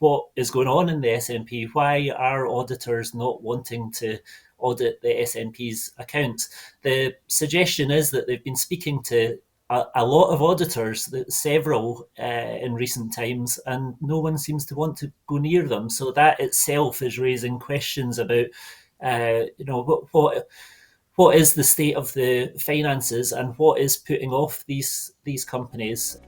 what is going on in the SNP. Why are auditors not wanting to audit the SNP's accounts? The suggestion is that they've been speaking to a lot of auditors, several in recent times, and no one seems to want to go near them. So that itself is raising questions about, what is the state of the finances and what is putting off these companies.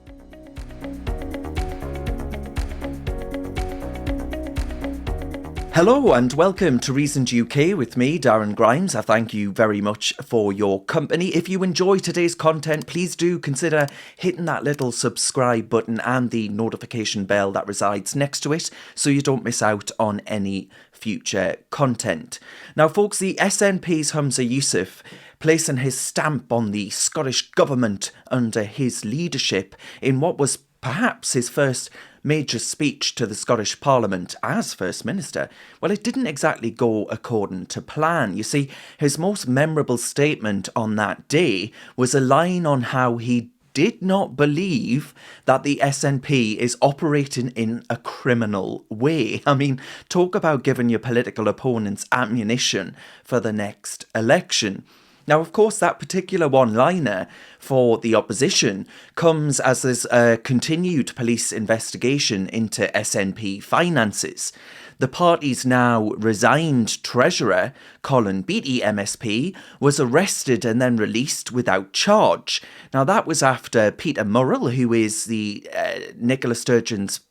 Hello and welcome to Reasoned UK with me, Darren Grimes. I thank you very much for your company. If you enjoy today's content, please do consider hitting that little subscribe button and the notification bell that resides next to it so you don't miss out on any future content. Now, folks, the SNP's Humza Yousaf placing his stamp on the Scottish Government under his leadership in what was perhaps his first major speech to the Scottish Parliament as First Minister, well, it didn't exactly go according to plan. You see, his most memorable statement on that day was a line on how he did not believe that the SNP is operating in a criminal way. I mean, talk about giving your political opponents ammunition for the next election. Now, of course, that particular one-liner for the opposition comes as there's a continued police investigation into SNP finances. The party's now resigned treasurer, Colin Beattie MSP, was arrested and then released without charge. Now, that was after Peter Murrell, who is the Nicola Sturgeon's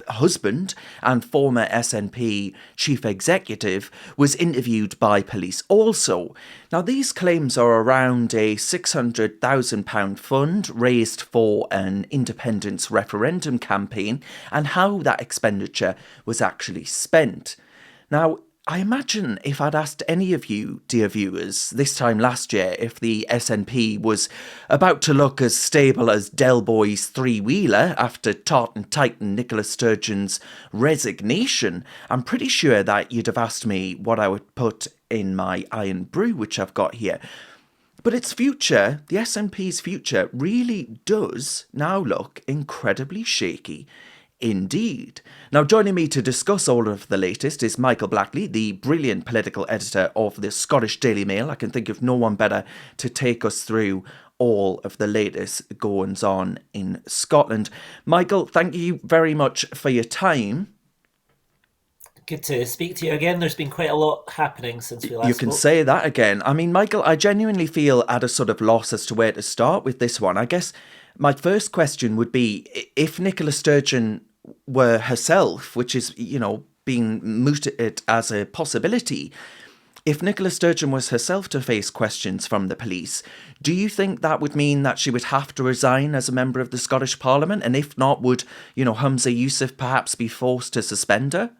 husband and former SNP chief executive, was interviewed by police also. Now, these claims are around a £600,000 fund raised for an independence referendum campaign and how that expenditure was actually spent. Now, I imagine if I'd asked any of you, dear viewers, this time last year if the SNP was about to look as stable as Del Boy's three-wheeler after Tartan Titan Nicola Sturgeon's resignation, I'm pretty sure that you'd have asked me what I would put in my iron brew, which I've got here. But its future, the SNP's future, really does now look incredibly shaky indeed. Now, joining me to discuss all of the latest is Michael Blackley, the brilliant political editor of the Scottish Daily Mail. I can think of no one better to take us through all of the latest goings-on in Scotland. Michael, thank you very much for your time. Good to speak to you again. There's been quite a lot happening since we last You can spoke. say that again. I mean, Michael, I genuinely feel at a sort of loss as to where to start with this one. I guess my first question would be, if Nicola Sturgeon were herself, which is, being mooted as a possibility, if Nicola Sturgeon was herself to face questions from the police, do you think that would mean that she would have to resign as a member of the Scottish Parliament? And if not, would, Humza Yousaf perhaps be forced to suspend her?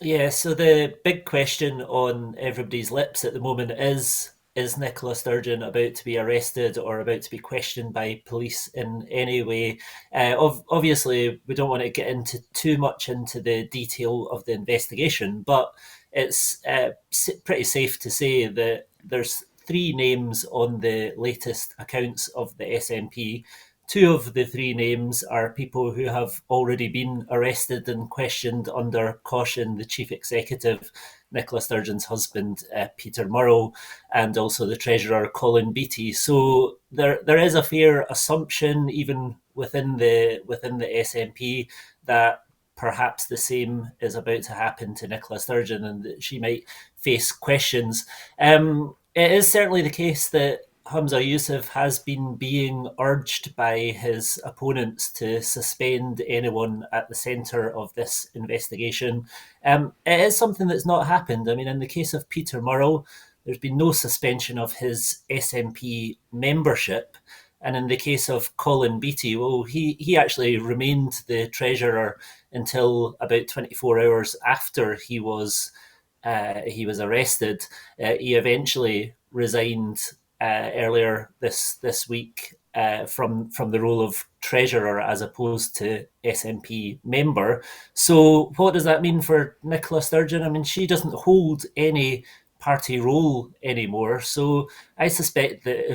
Yeah, so the big question on everybody's lips at the moment is Nicola Sturgeon about to be arrested or about to be questioned by police in any way? Obviously, we don't want to get into too much into the detail of the investigation, but it's pretty safe to say that there's three names on the latest accounts of the SNP. Two of the three names are people who have already been arrested and questioned under caution: the chief executive, Nicola Sturgeon's husband, Peter Murrell, and also the treasurer, Colin Beattie. So there is a fair assumption, even within the SNP, that perhaps the same is about to happen to Nicola Sturgeon and that she might face questions. It is certainly the case that Humza Yousaf has been being urged by his opponents to suspend anyone at the centre of this investigation. It is something that's not happened. I mean, in the case of Peter Murrell, there's been no suspension of his SNP membership. And in the case of Colin Beattie, well, he actually remained the treasurer until about 24 hours after he was arrested. He eventually resigned earlier this week from the role of treasurer as opposed to SNP member. So what does that mean for Nicola Sturgeon? I mean, she doesn't hold any party role anymore. So I suspect that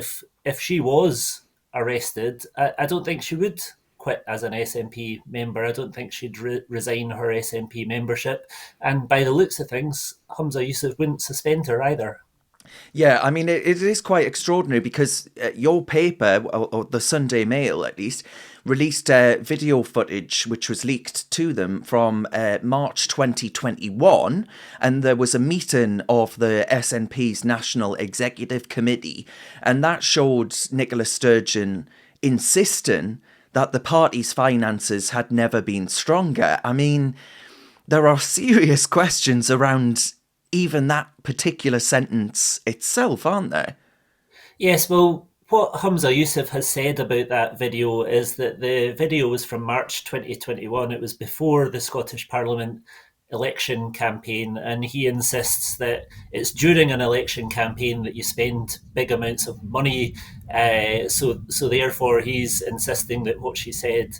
if she was arrested, I don't think she would quit as an SNP member. I don't think she'd resign her SNP membership. And by the looks of things, Humza Yousaf wouldn't suspend her either. Yeah, I mean, it is quite extraordinary because your paper, or the Sunday Mail at least, released video footage which was leaked to them from March 2021. And there was a meeting of the SNP's National Executive Committee, and that showed Nicola Sturgeon insisting that the party's finances had never been stronger. I mean, there are serious questions around even that particular sentence itself, aren't there? Yes, well, what Humza Yousaf has said about that video is that the video was from March 2021. It was before the Scottish Parliament election campaign, and he insists that it's during an election campaign that you spend big amounts of money. So therefore, he's insisting that what she said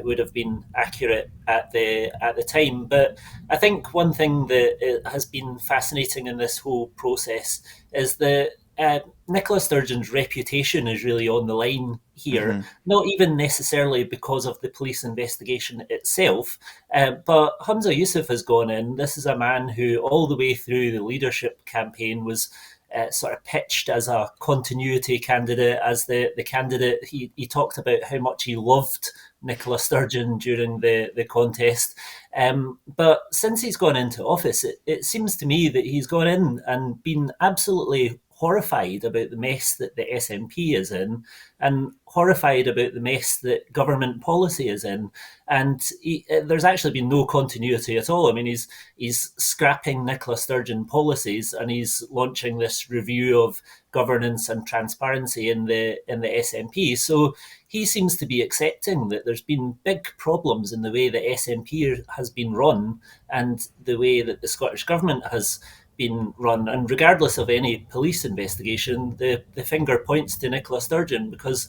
would have been accurate at the time. But I think one thing that has been fascinating in this whole process is that Nicola Sturgeon's reputation is really on the line here, not even necessarily because of the police investigation itself, but Humza Yousaf has gone in. This is a man who, all the way through the leadership campaign, was sort of pitched as a continuity candidate, as the candidate. He talked about how much he loved Nicola Sturgeon during the contest. But since he's gone into office, it seems to me that he's gone in and been absolutely horrified about the mess that the SNP is in, and horrified about the mess that government policy is in. And there's actually been no continuity at all. I mean, he's scrapping Nicola Sturgeon policies, and he's launching this review of governance and transparency in the SNP. So he seems to be accepting that there's been big problems in the way the SNP has been run and the way that the Scottish Government has been run. And regardless of any police investigation, the finger points to Nicola Sturgeon, because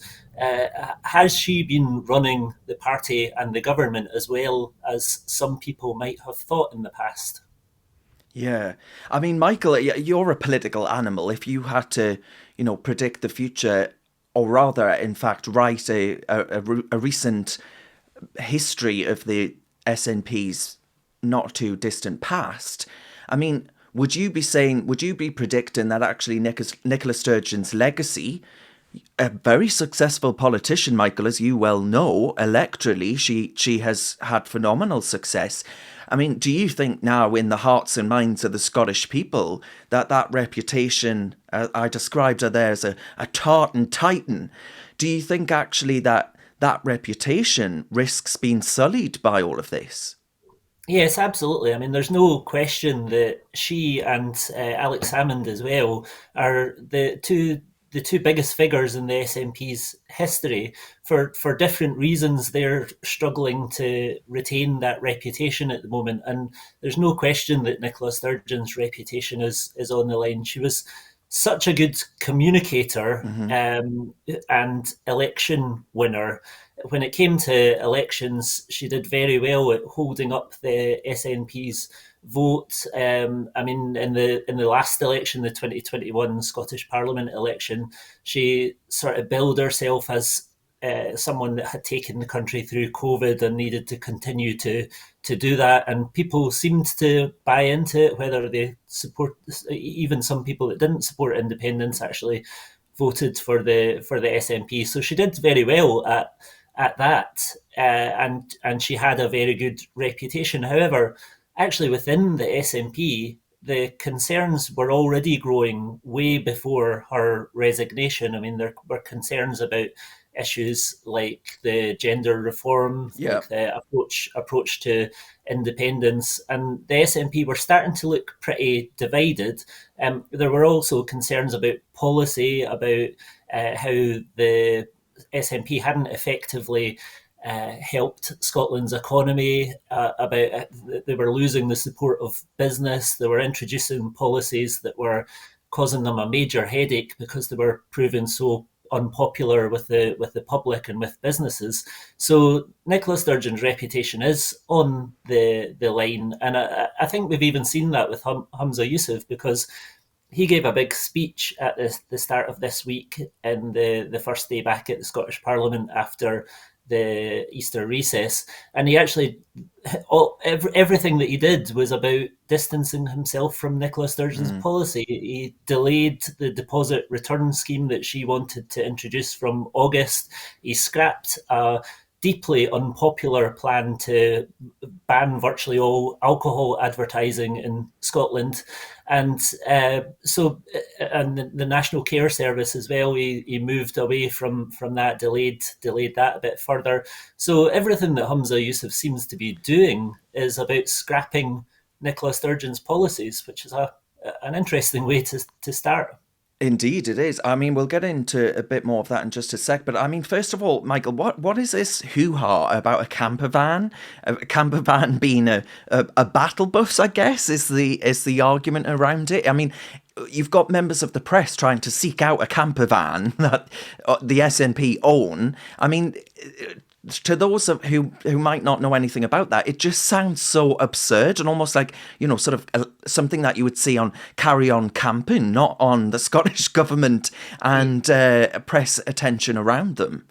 has she been running the party and the government as well as some people might have thought in the past? Yeah. I mean, Michael, you're a political animal. If you had to, predict the future, or rather, in fact, write a recent history of the SNP's not too distant past, I mean, would you be predicting that actually Nicola Sturgeon's legacy, a very successful politician, Michael, as you well know, electorally, she has had phenomenal success. I mean, do you think now, in the hearts and minds of the Scottish people, that reputation, I described her there as a tartan titan, do you think actually that reputation risks being sullied by all of this? Yes, absolutely. I mean, there's no question that she and Alex Salmond as well are the two biggest figures in the SNP's history. For different reasons, they're struggling to retain that reputation at the moment, and there's no question that Nicola Sturgeon's reputation is on the line. She was such a good communicator and election winner. When it came to elections, she did very well at holding up the SNP's vote. I mean, in the last election, the 2021 Scottish Parliament election, she sort of billed herself as someone that had taken the country through COVID and needed to continue to do that. And people seemed to buy into it, whether they support, even some people that didn't support independence actually voted for the SNP. So she did very well at that, and she had a very good reputation. However, actually within the SNP, the concerns were already growing way before her resignation. I mean, there were concerns about issues like the gender reform, Yeah. like the approach to independence, and the SNP were starting to look pretty divided. There were also concerns about policy, about how the SNP hadn't effectively helped Scotland's economy, about they were losing the support of business. They were introducing policies that were causing them a major headache because they were proving so unpopular with the public and with businesses. So Nicola Sturgeon's reputation is on the line, and I think we've even seen that with Humza Yousaf, because he gave a big speech at the start of this week in the first day back at the Scottish Parliament after the Easter recess, and he actually everything that he did was about distancing himself from Nicola Sturgeon's Mm. policy. He delayed the deposit return scheme that she wanted to introduce from August. He scrapped a deeply unpopular plan to ban virtually all alcohol advertising in Scotland, and and the National Care Service as well. He moved away from that, delayed that a bit further. So everything that Humza Yousaf seems to be doing is about scrapping Nicola Sturgeon's policies, which is an interesting way to start. Indeed, it is. I mean, we'll get into a bit more of that in just a sec. But I mean, first of all, Michael, what is this hoo-ha about a camper van? A camper van being a battle bus, I guess, is the argument around it. I mean, you've got members of the press trying to seek out a camper van that the SNP own. I mean, to those who might not know anything about that, it just sounds so absurd and almost like, sort of something that you would see on Carry On Camping, not on the Scottish government and press attention around them.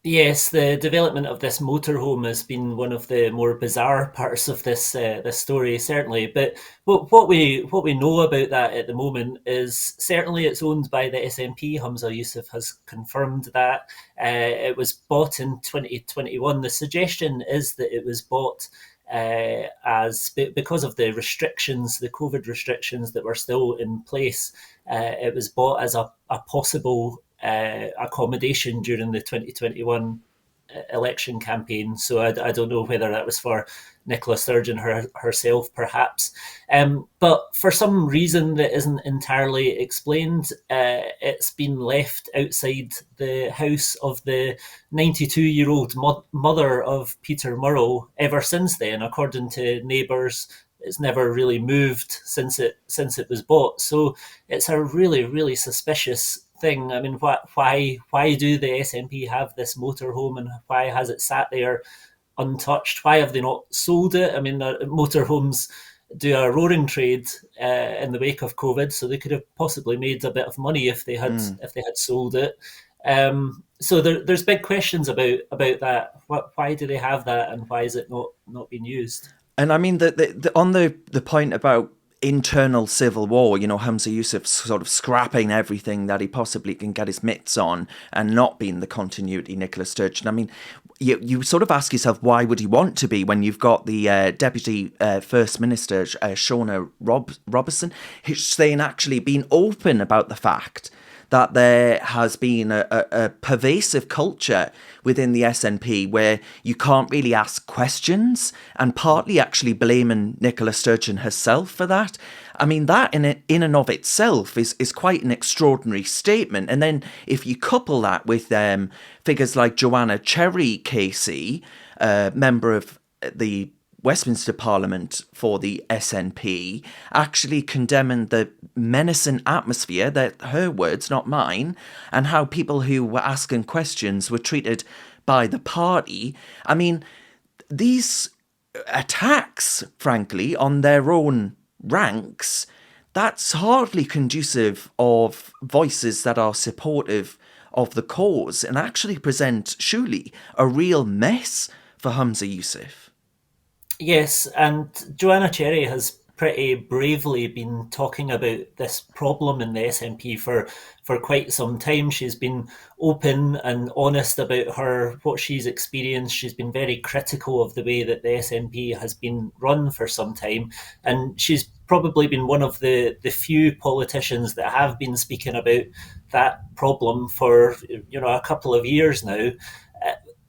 Yes, the development of this motorhome has been one of the more bizarre parts of this story, certainly. But what we know about that at the moment is certainly it's owned by the SNP. Humza Yousaf has confirmed that it was bought in 2021. The suggestion is that it was bought as because of the restrictions, the COVID restrictions that were still in place. It was bought as a possible accommodation during the 2021 election campaign. So I don't know whether that was for Nicola Sturgeon herself, perhaps. But for some reason that isn't entirely explained, it's been left outside the house of the 92-year-old mother of Peter Murrow ever since then, according to neighbours. It's never really moved since it was bought. So it's a really suspicious thing. I mean, why do the SNP have this motorhome, and why has it sat there untouched? Why have they not sold it? I mean, motorhomes do a roaring trade in the wake of COVID, so they could have possibly made a bit of money Mm. if they had sold it. So there's big questions about that. Why do they have that, and why is it not being used? And I mean, on the point about internal civil war, Hamza Yusuf sort of scrapping everything that he possibly can get his mitts on and not being the continuity Nicola Sturgeon. I mean, you sort of ask yourself, why would he want to be when you've got the Deputy First Minister, Shona Robertson, who's saying actually being open about the fact that there has been a pervasive culture within the SNP where you can't really ask questions, and partly actually blaming Nicola Sturgeon herself for that. I mean, that in and of itself is quite an extraordinary statement. And then if you couple that with figures like Joanna Cherry Casey, member of the Westminster Parliament for the SNP, actually condemning the menacing atmosphere, that her words, not mine, and how people who were asking questions were treated by the party. I mean, these attacks, frankly, on their own ranks, that's hardly conducive of voices that are supportive of the cause and actually present, surely, a real mess for Humza Yousaf. Yes, and Joanna Cherry has pretty bravely been talking about this problem in the SNP for quite some time. She's been open and honest about what she's experienced. She's been very critical of the way that the SNP has been run for some time, and she's probably been one of the few politicians that have been speaking about that problem for a couple of years now.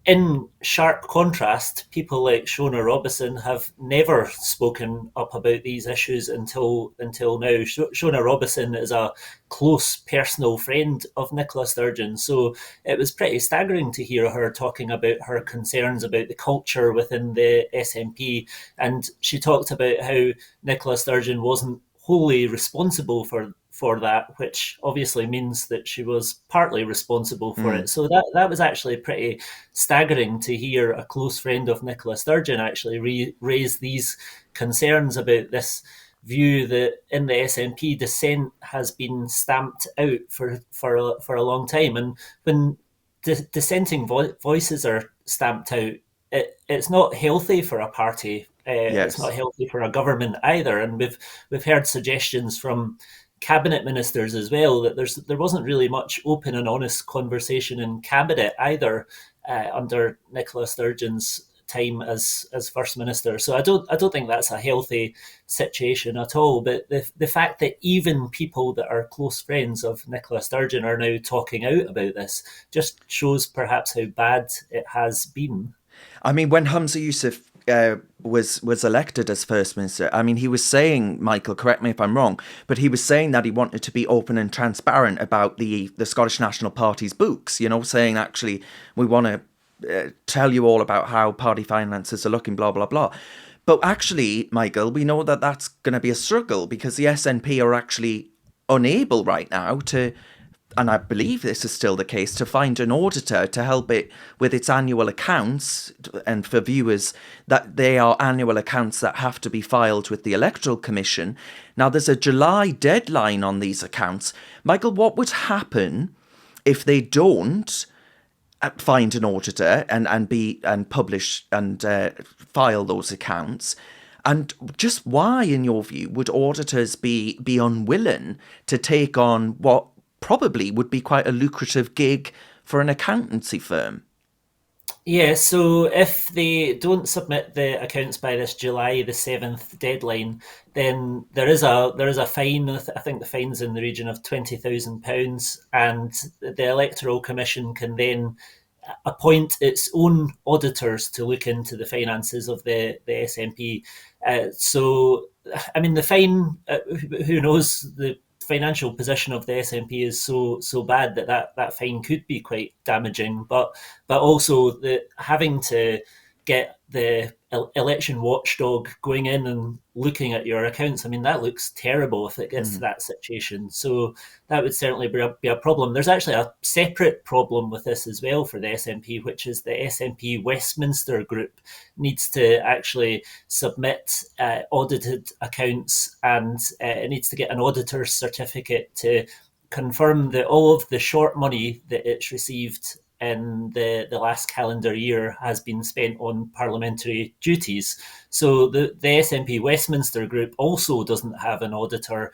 In sharp contrast, people like Shona Robison have never spoken up about these issues until now. Shona Robison is a close personal friend of Nicola Sturgeon, so it was pretty staggering to hear her talking about her concerns about the culture within the SNP, and she talked about how Nicola Sturgeon wasn't wholly responsible for that, which obviously means that she was partly responsible for Mm. it. So that was actually pretty staggering to hear a close friend of Nicola Sturgeon actually raise these concerns about this view that in the SNP dissent has been stamped out for a long time, and when dissenting voices are stamped out, it's not healthy for a party. It's not Yes. healthy for a government either. And we've heard suggestions from cabinet ministers as well that there wasn't really much open and honest conversation in cabinet either under Nicola Sturgeon's time as first minister. So I don't think that's a healthy situation at all. But the fact that even people that are close friends of Nicola Sturgeon are now talking out about this just shows perhaps how bad it has been. I mean, when Hamza Yusuf was elected as first minister, I mean, he was saying, Michael, correct me if I'm wrong, but he was saying that he wanted to be open and transparent about the Scottish National Party's books. You know, saying actually we want to tell you all about how party finances are looking, blah blah blah. But actually, Michael, we know that that's going to be a struggle because the SNP are actually unable right now to, and I believe this is still the case, to find an auditor to help it with its annual accounts. And for viewers, that they are annual accounts that have to be filed with the Electoral Commission. Now, there's a July deadline on these accounts. Michael, what would happen if they don't find an auditor and publish and file those accounts? And just why, in your view, would auditors be unwilling to take on what probably would be quite a lucrative gig for an accountancy firm? Yeah, so if they don't submit the accounts by this July the 7th deadline, then there is a fine. I think the fine's in the region of £20,000, and the Electoral Commission can then appoint its own auditors to look into the finances of the SNP. So, I mean, the fine. Who knows? The financial position of the SNP is so bad that fine could be quite damaging. But also the having to get the election watchdog going in and looking at your accounts. I mean, that looks terrible if it gets to Mm. that situation. So that would certainly be a problem. There's actually a separate problem with this as well for the SNP, which is the SNP Westminster group needs to actually submit audited accounts, and it needs to get an auditor's certificate to confirm that all of the short money that it's received in the last calendar year has been spent on parliamentary duties. So the SNP Westminster group also doesn't have an auditor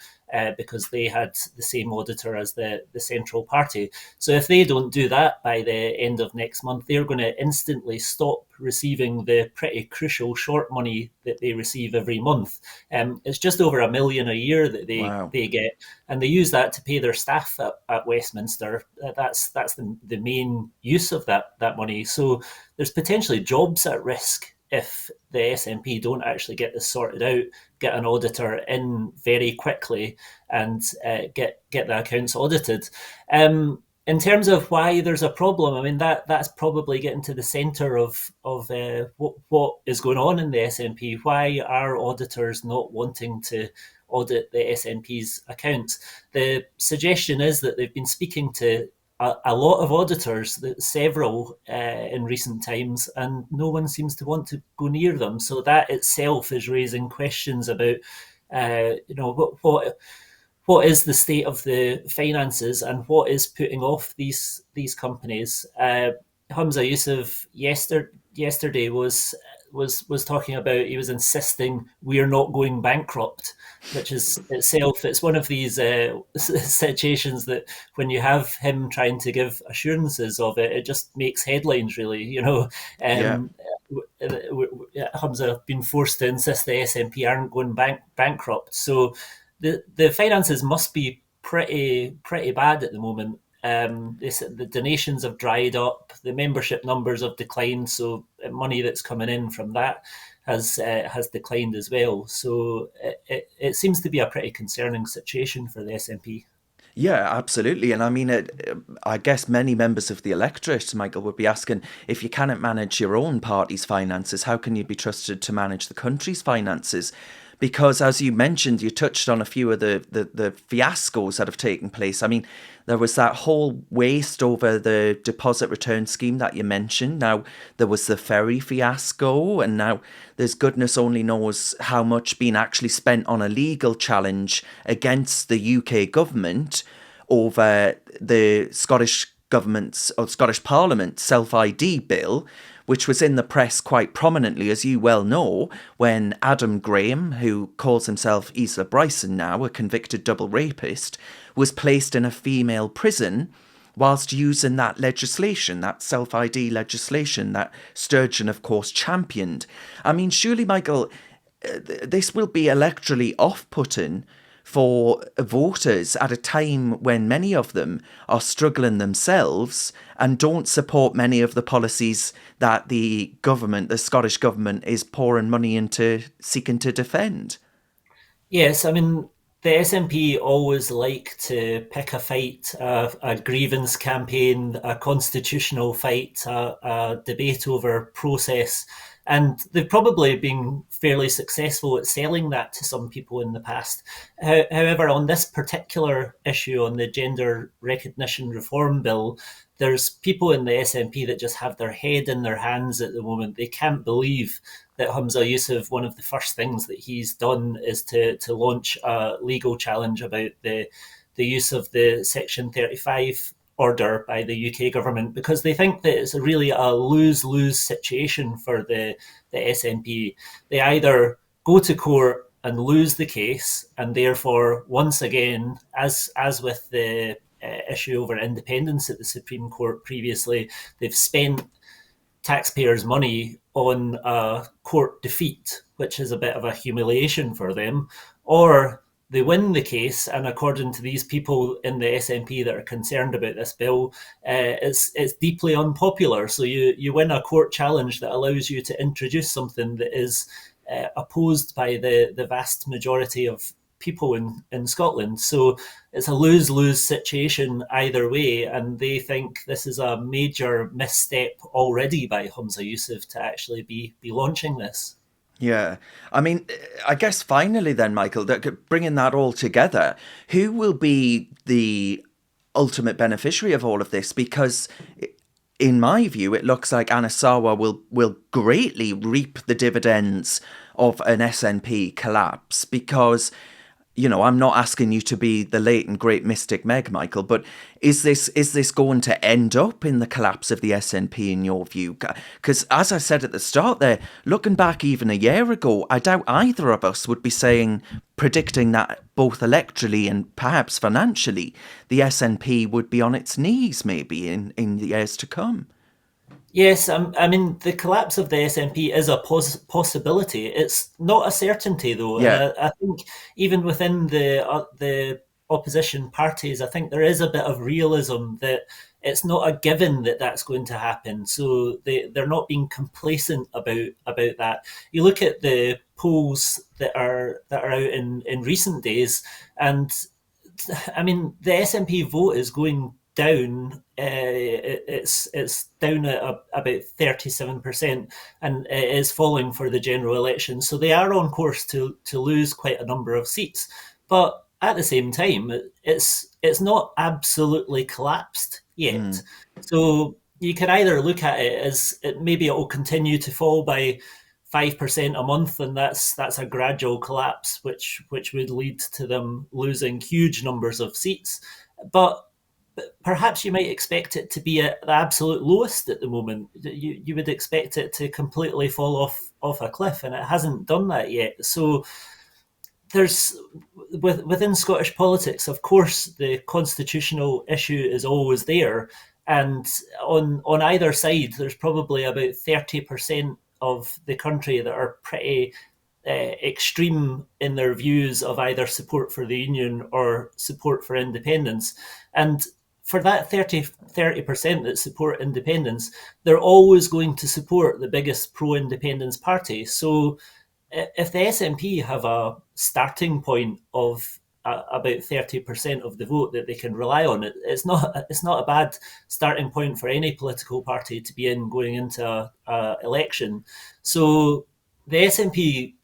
because they had the same auditor as the central party. So if they don't do that by the end of next month, they're going to instantly stop receiving the pretty crucial short money that they receive every month. It's just over £1 million a year that Wow. they get, and they use that to pay their staff at Westminster. That's the main use of that money. So there's potentially jobs at risk if the SNP don't actually get this sorted out, get an auditor in very quickly, and get the accounts audited. In terms of why there's a problem, I mean that's probably getting to the centre of what is going on in the SNP. Why are auditors not wanting to audit the SNP's accounts? The suggestion is that they've been speaking to a lot of auditors, several in recent times, and no one seems to want to go near them. So that itself is raising questions about, what is the state of the finances and what is putting off these companies. Hamza Yusuf yesterday was talking about, he was insisting we're not going bankrupt, which is itself, it's one of these situations that when you have him trying to give assurances of it, it just makes headlines really. Yeah. um, Hamza have been forced to insist the SNP aren't going bankrupt. So the finances must be pretty bad at the moment. The donations have dried up, the membership numbers have declined, so money that's coming in from that has declined as well. So it seems to be a pretty concerning situation for the SNP. Yeah, absolutely. And I mean, I guess many members of the electorate, Michael, would be asking, if you cannot manage your own party's finances, how can you be trusted to manage the country's finances? Because as you mentioned, you touched on a few of the fiascos that have taken place. I mean, there was that whole waste over the deposit return scheme that you mentioned. Now, there was the ferry fiasco, and now there's goodness only knows how much being actually spent on a legal challenge against the UK government over the Scottish government's or Scottish Parliament's self ID bill, which was in the press quite prominently, as you well know, when Adam Graham, who calls himself Isla Bryson now, a convicted double rapist, was placed in a female prison whilst using that legislation, that self ID legislation that Sturgeon, of course, championed. I mean, surely, Michael, this will be electorally off putting for voters at a time when many of them are struggling themselves and don't support many of the policies that the government, the Scottish government, is pouring money into seeking to defend. Yes, I mean, the SNP always like to pick a fight, a grievance campaign, a constitutional fight, a debate over process. And they've probably been fairly successful at selling that to some people in the past. However, on this particular issue, on the gender recognition reform bill, there's people in the SNP that just have their head in their hands at the moment. They can't believe that Humza Yousaf, one of the first things that he's done is to launch a legal challenge about the use of the Section 35 order by the UK government, because they think that it's really a lose-lose situation for the SNP. They either go to court and lose the case, and therefore, once again, as with the issue over independence at the Supreme Court previously, they've spent taxpayers' money on a court defeat, which is a bit of a humiliation for them, or they win the case, and according to these people in the SNP that are concerned about this bill, it's deeply unpopular. So you win a court challenge that allows you to introduce something that is opposed by the vast majority of people in Scotland. So it's a lose lose situation either way. And they think this is a major misstep already by Humza Yousaf to actually be launching this. Yeah. I mean, I guess finally then, Michael, that bringing that all together, who will be the ultimate beneficiary of all of this? Because in my view, it looks like Anasawa will greatly reap the dividends of an SNP collapse because, you know, I'm not asking you to be the late and great Mystic Meg, Michael, but is this going to end up in the collapse of the SNP in your view? Because as I said at the start there, looking back even a year ago, I doubt either of us would be predicting that both electorally and perhaps financially, the SNP would be on its knees maybe in the years to come. Yes, I mean the collapse of the SNP is a possibility. It's not a certainty though, and Yeah. I think even within the opposition parties, I think there is a bit of realism that it's not a given that that's going to happen. So they're not being complacent about that. You look at the polls that are out in recent days, and I mean, the SNP vote is going down. It's down at about 37%, and it is falling for the general election. So they are on course to lose quite a number of seats. But at the same time, it's not absolutely collapsed yet. Mm. So you can either look at it as maybe it will continue to fall by 5% a month, and that's a gradual collapse, which would lead to them losing huge numbers of seats. But perhaps you might expect it to be at the absolute lowest at the moment. You would expect it to completely fall off a cliff, and it hasn't done that yet. So there's within Scottish politics, of course, the constitutional issue is always there, and on either side, there's probably about 30% of the country that are pretty extreme in their views of either support for the union or support for independence, and for that 30% that support independence, they're always going to support the biggest pro-independence party. So if the SNP have a starting point of about 30% of the vote that they can rely on, it's not a bad starting point for any political party to be in going into a election. So the SNP,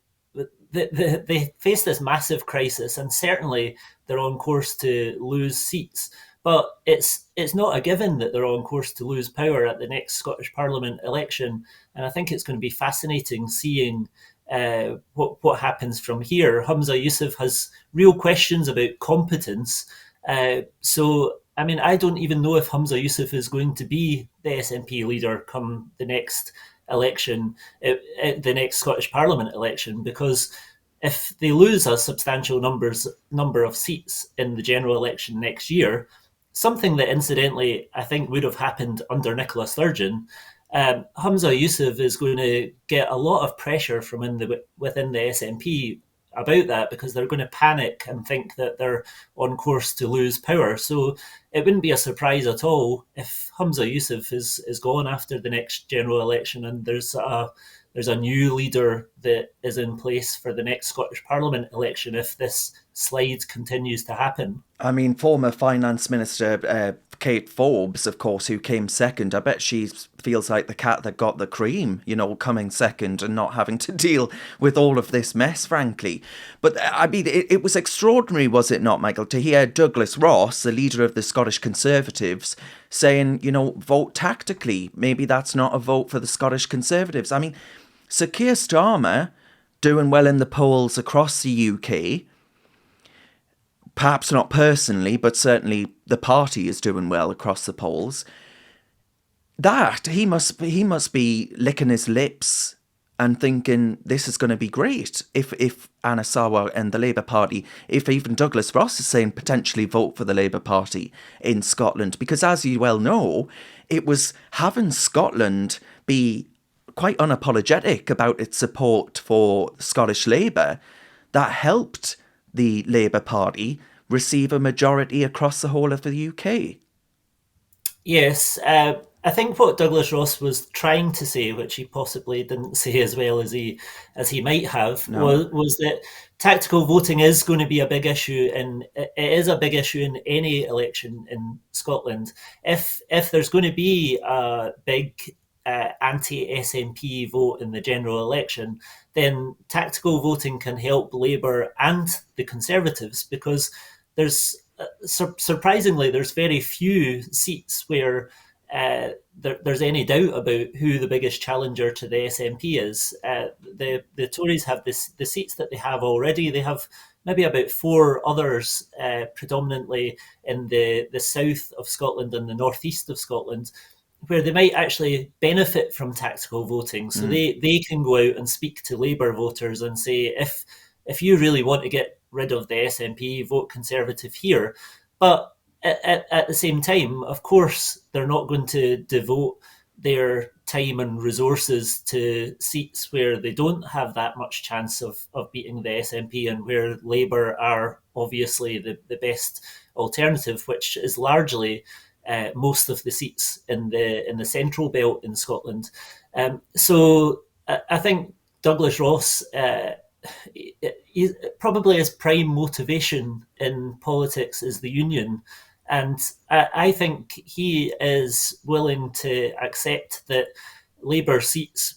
they face this massive crisis, and certainly they're on course to lose seats. But it's not a given that they're on course to lose power at the next Scottish Parliament election, and I think it's going to be fascinating seeing what happens from here. Humza Yousaf has real questions about competence, so I mean, I don't even know if Hamza Yusuf is going to be the SNP leader come the next election, the next Scottish Parliament election, because if they lose a substantial number of seats in the general election next year, something that incidentally I think would have happened under Nicola Sturgeon, Hamza Yusuf is going to get a lot of pressure from within the SNP about that, because they're going to panic and think that they're on course to lose power. So it wouldn't be a surprise at all if Hamza Yusuf is gone after the next general election, and there's a new leader that is in place for the next Scottish Parliament election if this slide continues to happen. I mean, former Finance Minister Kate Forbes, of course, who came second, I bet she feels like the cat that got the cream, coming second and not having to deal with all of this mess, frankly. But I mean, it was extraordinary, was it not, Michael, to hear Douglas Ross, the leader of the Scottish Conservatives, saying, vote tactically. Maybe that's not a vote for the Scottish Conservatives. I mean, Sir Keir Starmer doing well in the polls across the UK. Perhaps not personally, but certainly the party is doing well across the polls. That he must be licking his lips and thinking this is going to be great. If Anna Sawar and the Labour Party, if even Douglas Ross is saying potentially vote for the Labour Party in Scotland, because as you well know, it was having Scotland be quite unapologetic about its support for Scottish Labour that helped the Labour Party receive a majority across the whole of the UK. Yes, I think what Douglas Ross was trying to say, which he possibly didn't say as well as he might have, No? was that tactical voting is going to be a big issue, and it is a big issue in any election in Scotland. If there's going to be a big anti SNP vote in the general election, then tactical voting can help Labour and the Conservatives, because surprisingly, there's very few seats where there's any doubt about who the biggest challenger to the SNP is. The Tories have the seats that they have already. They have maybe about four others, predominantly in the south of Scotland and the northeast of Scotland, where they might actually benefit from tactical voting. So Mm. they can go out and speak to Labour voters and say, if you really want to get rid of the SNP, vote Conservative here. But at the same time, of course, they're not going to devote their time and resources to seats where they don't have that much chance of beating the SNP, and where Labour are obviously the best alternative, which is largely most of the seats in the central belt in Scotland. So I think Douglas Ross, probably his prime motivation in politics is the union. And I think he is willing to accept that Labour seats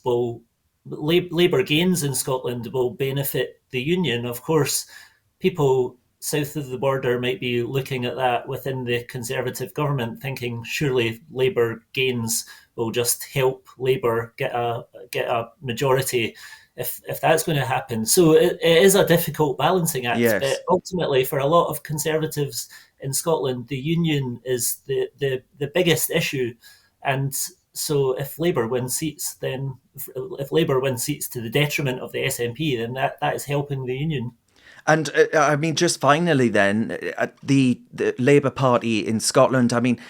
Labour gains in Scotland will benefit the union. Of course, people south of the border might be looking at that within the Conservative government, thinking surely Labour gains will just help Labour get a majority if that's going to happen. So it is a difficult balancing act, but Yes. ultimately, for a lot of Conservatives in Scotland, the union is the biggest issue, and so if Labour wins seats, then if Labour wins seats to the detriment of the SNP, then that is helping the union. And I mean, just finally, then, the Labour Party in Scotland, I mean,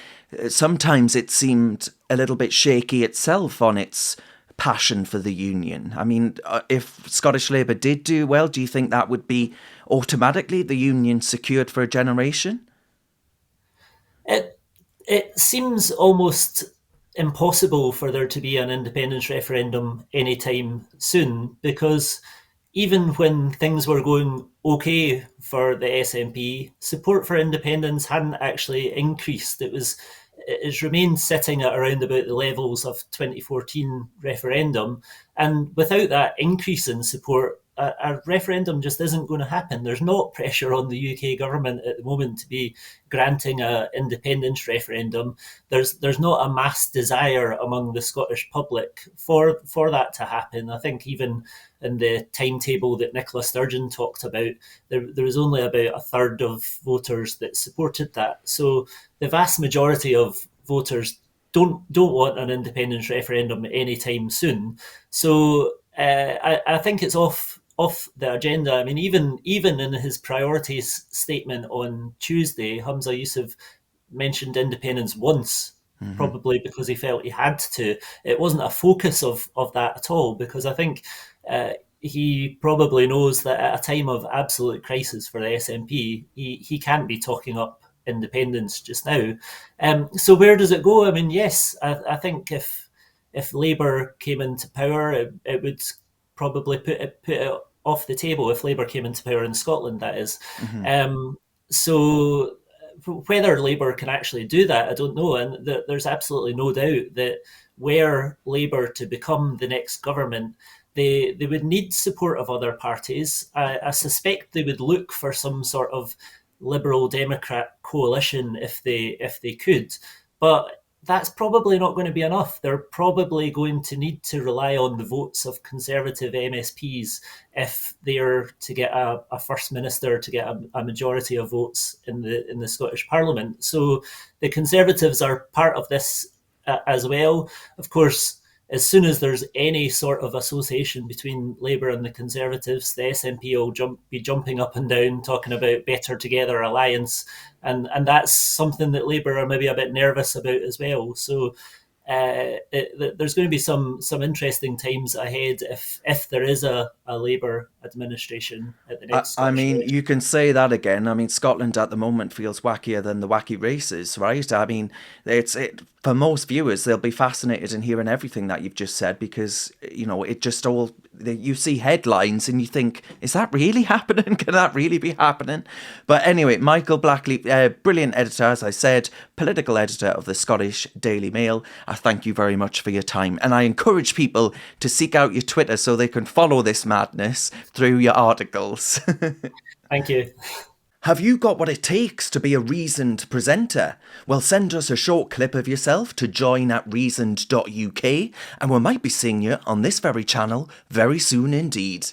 sometimes it seemed a little bit shaky itself on its passion for the union. I mean, if Scottish Labour did do well, do you think that would be automatically the union secured for a generation? It it seems almost impossible for there to be an independence referendum anytime soon, because even when things were going okay for the SNP, support for independence hadn't actually increased. It's remained sitting at around about the levels of 2014 referendum, and without that increase in support, a referendum just isn't going to happen. There's not pressure on the UK government at the moment to be granting a independence referendum. There's not a mass desire among the Scottish public for that to happen. I think even in the timetable that Nicola Sturgeon talked about, there was only about a third of voters that supported that. So the vast majority of voters don't want an independence referendum anytime soon. So I think it's off the agenda. I mean, even in his priorities statement on Tuesday, Hamza Yusuf mentioned independence once, Hmm. probably because he felt he had to. It wasn't a focus of that at all, because I think he probably knows that at a time of absolute crisis for the SNP, he can't be talking up independence just now. So where does it go? I mean, yes, I think if Labour came into power, it would probably put it off the table if Labour came into power in Scotland. That is, Hmm. um, so whether Labour can actually do that, I don't know. And there's absolutely no doubt that were Labour to become the next government, they would need support of other parties. I suspect they would look for some sort of Liberal Democrat coalition if they could, but that's probably not going to be enough. They're probably going to need to rely on the votes of Conservative MSPs if they're to get a first minister, to get a majority of votes in the Scottish Parliament. So the Conservatives are part of this as well. Of course, as soon as there's any sort of association between Labour and the Conservatives, the SNP will be jumping up and down talking about better together alliance, and that's something that Labour are maybe a bit nervous about as well. So there's going to be some interesting times ahead if there is a Labour administration at the next I Scottish mean, election. you can say that again. I mean, Scotland at the moment feels wackier than the wacky races, right? I mean, it for most viewers, they'll be fascinated in hearing everything that you've just said because it just all you see headlines and you think, is that really happening? Can that really be happening? But anyway, Michael Blackley, brilliant editor, as I said, political editor of the Scottish Daily Mail. I thank you very much for your time, and I encourage people to seek out your Twitter so they can follow this madness through your articles. Thank you. Have you got what it takes to be a reasoned presenter? Well, send us a short clip of yourself to join@reasoned.uk and we might be seeing you on this very channel very soon indeed.